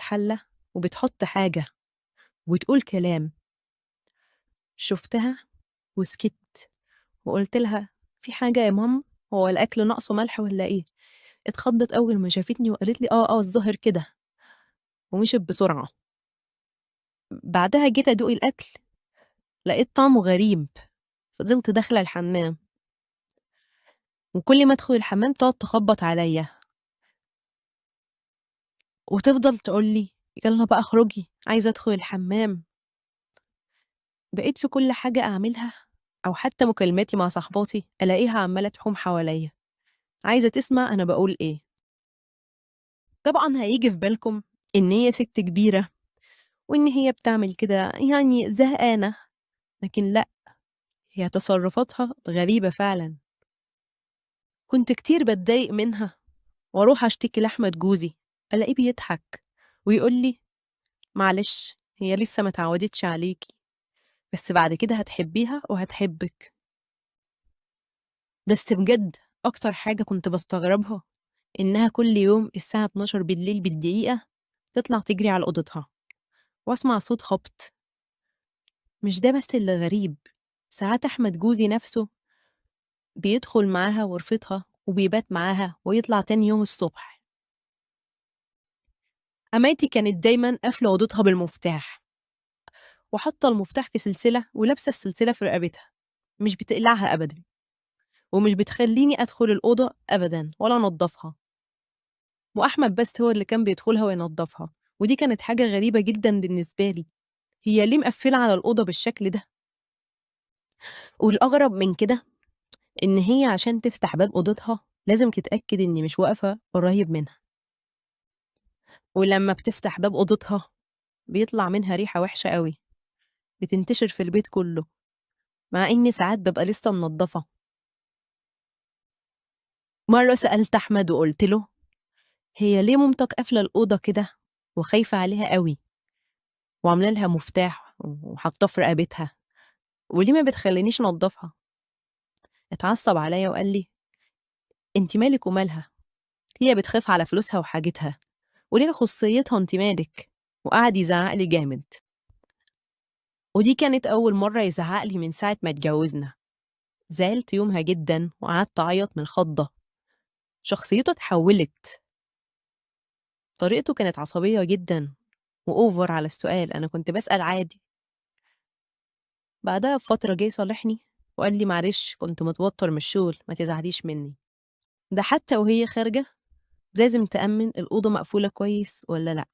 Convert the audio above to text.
حلة وبتحط حاجة وتقول كلام. شُفتها وسكِتّ وقُلت لها: "في حاجة يا ماما، هو الأكل ناقصه ملح والّا إيه؟" اتخضّت أول ما شافتني وقالت لي: الظاهر كده." ومشيت بسرعة. بعدها جيت أدوق الأكل، لقيت طعمه غريب، فضلت داخلة الحمّام، وكل ما أدخل الحمّام تقعد تخبّط عليَّ وتفضل تقول لي: "يالّا بقى اخرجي، عايزة أدخل الحمّام." بقيت في كل حاجة أعملها أو حتى مكالماتي مع صاحباتي ألاقيها عمّالة تحوم حواليّا، عايزة تسمع أنا باقول إيه. طبعًا هييجي في بالكم إن هي سِت كبيرة وإن هي بتعمل كده يعني زهقانة، لكن لأ، هي تصرفاتها غريبة فعلًا. كنت كتير باتضايق منها وأروح أشتكي لأحمد جوزي، ألاقيه بيضحك ويقول لي: "معلش، هي لسه ما اتعودتش عليكِ، بس بعد كده هتحبيها وهتحبِّك." بس بجد أكتر حاجة كنت باستغربها إنها كل يوم الساعة 00:00 بالدقيقة تطلع تجري على أوضتها وأسمع صوت خبط. مش ده بس اللي غريب، ساعات أحمد جوزي نفسه بيدخل معاها غرفتها وبيبات معاها ويطلع تاني يوم الصبح. أماتي كانت دايمًا قافلة أوضتها بالمفتاح وحاطة المفتاح في سلسلة ولابسة السلسلة في رقبتها، مش بتقلعها أبدًا، ومش بتخلّيني أدخل الأوضة أبدًا ولا أنضّفها، وأحمد بس هو اللي كان بيدخلها وينضّفها، ودي كانت حاجة غريبة جدًا بالنسبة لي، هي ليه مقفّلة على الأوضة بالشكل ده؟ والأغرب من كده إن هي عشان تفتح باب أوضتها لازم تتأكد إني مش واقفة قريب منها، ولمّا بتفتح باب أوضتها بيطلع منها ريحة وحشة أوي، بتنتشر في البيت كلّه، مع إني ساعات بابقى لسه منضّفة. مرّة سألت أحمد وقُلت له: "هي ليه مامتك قافلة الأوضة كده وخايفة عليها أوي وعاملة لها مفتاح وحاطاه في رقبتها، وليه ما بتخلّينيش أنضّفها؟" اتعصّب عليّا وقال لي: "أنتِ مالِك ومالها، هي بتخاف على فلوسها وحاجتها وليها خصوصيتها أنتِ مالِك." وقعد يزعّق لي جامد، ودي كانت أول مرّة يزعّق لي من ساعة ما اتجوّزنا. زعلت يومها جدًا وقعدت أعيّط من الخضة، شخصيته اتحوّلت، طريقته كانت عصبية جدًا وأوفر على السؤال، أنا كنت باسأل عادي. بعدها بفترة جه يصالحني وقال لي: "معلش كنت متوتّر من الشغل، ما تزعليش منّي." ده حتى وهي خارجة لازم تأمِّن الأوضة مقفولة كويس والّا لأ.